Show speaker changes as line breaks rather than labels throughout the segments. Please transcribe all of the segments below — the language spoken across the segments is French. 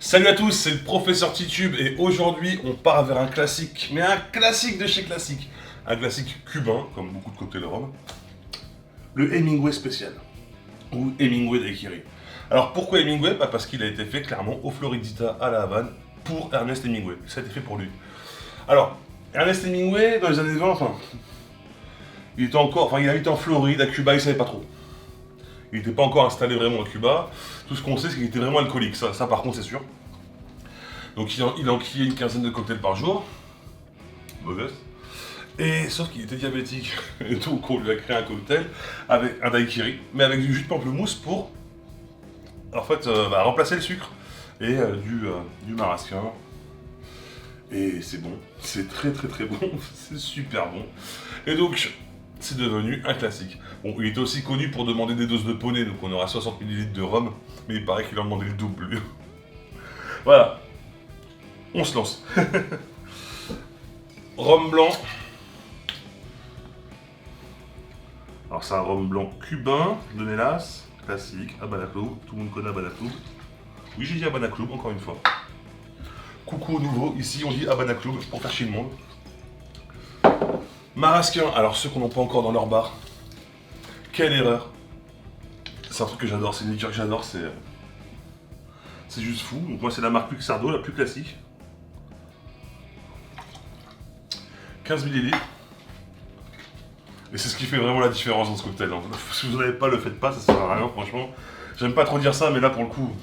Salut à tous, c'est le professeur Titube et aujourd'hui on part vers un classique, mais un classique de chez classique. Un classique cubain, comme beaucoup de cocktails de rhum. Le Hemingway spécial, ou Hemingway daiquiri. Alors pourquoi Hemingway? Parce qu'il a été fait clairement au Floridita à La Havane pour Ernest Hemingway. Ça a été fait pour lui. Alors, Ernest Hemingway, dans les années 20, il habitait en Floride, à Cuba, il savait pas trop. Il n'était pas encore installé vraiment à Cuba. Tout ce qu'on sait, c'est qu'il était vraiment alcoolique. Ça par contre, c'est sûr. Donc il enquillait une quinzaine de cocktails par jour. Modeste. Et sauf qu'il était diabétique. Et donc on lui a créé un cocktail avec un daiquiri, mais avec du jus de pamplemousse pour remplacer le sucre. Et du marasquin. Et c'est bon. C'est très très très bon. C'est super bon. Et donc, c'est devenu un classique. Bon, il était aussi connu pour demander des doses de poney, donc on aura 60 ml de rhum, mais il paraît qu'il en demandait le double. Voilà. On se lance. Rhum blanc. Alors c'est un rhum blanc cubain de mélasse, classique, Habana Club. Tout le monde connaît Habana Club. Oui, j'ai dit Habana Club, encore une fois. Coucou au nouveau, ici on dit Habana Club pour faire chier le monde. Marasquin, alors ceux qu'on n'a pas encore dans leur bar. Quelle erreur. C'est un truc que j'adore, c'est une liqueur que j'adore, c'est juste fou. Donc moi c'est la marque Luxardo, la plus classique. 15 ml. Et c'est ce qui fait vraiment la différence dans ce cocktail. Hein. Si vous n'en avez pas, le faites pas, ça sert à rien franchement. J'aime pas trop dire ça, mais là pour le coup.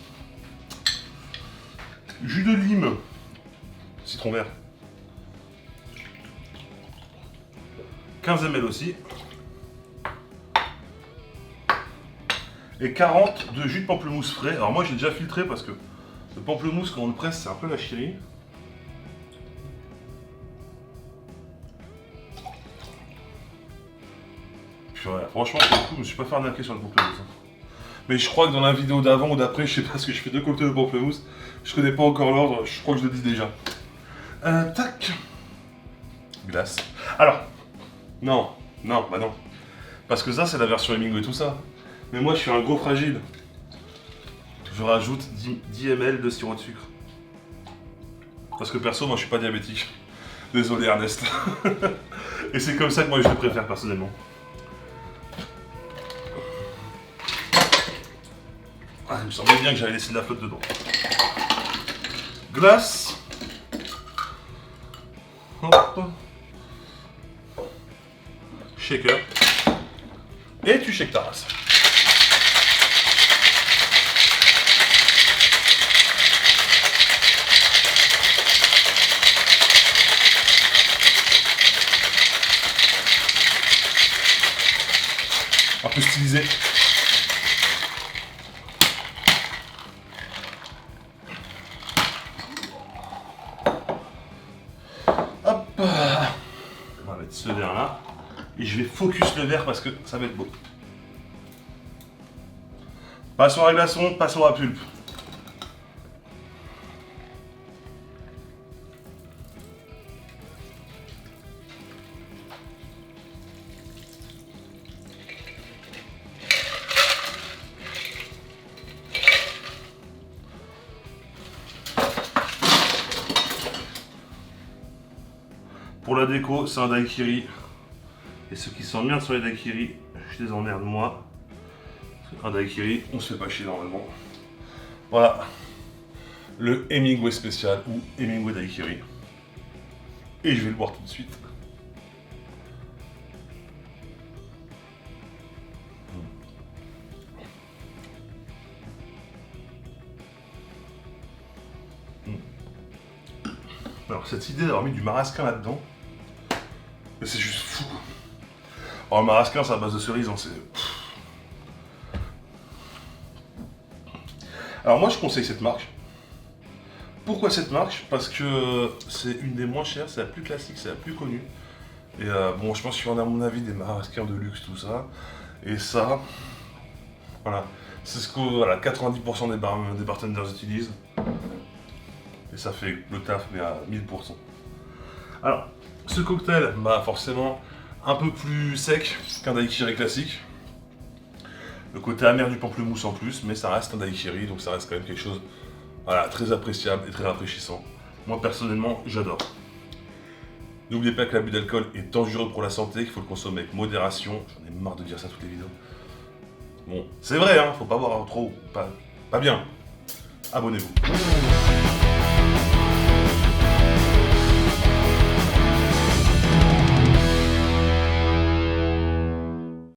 Jus de lime. Citron vert. 15 ml aussi. Et 40 de jus de pamplemousse frais. Alors moi j'ai déjà filtré parce que le pamplemousse quand on le presse c'est un peu la chérie. Puis voilà, franchement pour le coup je me suis pas fait arnaquer sur le pamplemousse. Mais je crois que dans la vidéo d'avant ou d'après, je sais pas parce que je fais 2 cocktails de pamplemousse. Je connais pas encore l'ordre, je crois que je le dis déjà. Tac. Glace. Alors. Non. Parce que ça c'est la version Hemingway et tout ça. Mais moi je suis un gros fragile. Je rajoute 10 ml de sirop de sucre. Parce que perso, moi je suis pas diabétique. Désolé Ernest. Et c'est comme ça que moi je le préfère personnellement. Ah, il me semblait bien que j'avais laissé de la flotte dedans. Glace. Hop. Shaker. Et tu shakes ta race. Un peu stylisé. Hop. On va mettre ce verre là. Et je vais focus le verre parce que ça va être beau. Passons à glaçon, passons à pulpe. Pour la déco, c'est un daiquiri. Et ceux qui s'emmerdent sur les daiquiris, je les emmerde moi. Un daiquiri, on se fait pas chier normalement. Voilà. Le Hemingway spécial ou Hemingway daiquiri. Et je vais le boire tout de suite. Alors cette idée d'avoir mis du marasquin là-dedans, mais c'est juste fou. Alors le marasquin c'est à base de cerise, hein, c'est... Alors moi je conseille cette marque. Pourquoi cette marque? Parce que c'est une des moins chères, c'est la plus classique, c'est la plus connue. Et bon je pense qu'il y en a à mon avis des marasquins de luxe, tout ça. Et ça, voilà, c'est ce que 90% des bartenders utilisent. Et ça fait le taf mais à 1000%. Alors, ce cocktail, forcément, un peu plus sec qu'un daiquiri classique. Le côté amer du pamplemousse en plus, mais ça reste un daiquiri, donc ça reste quand même quelque chose Voilà, très appréciable et très rafraîchissant. Moi personnellement, j'adore. N'oubliez pas que l'abus d'alcool est dangereux pour la santé, qu'il faut le consommer avec modération. J'en ai marre de dire ça toutes les vidéos. Bon, c'est vrai, hein, faut pas boire trop, pas bien. Abonnez-vous.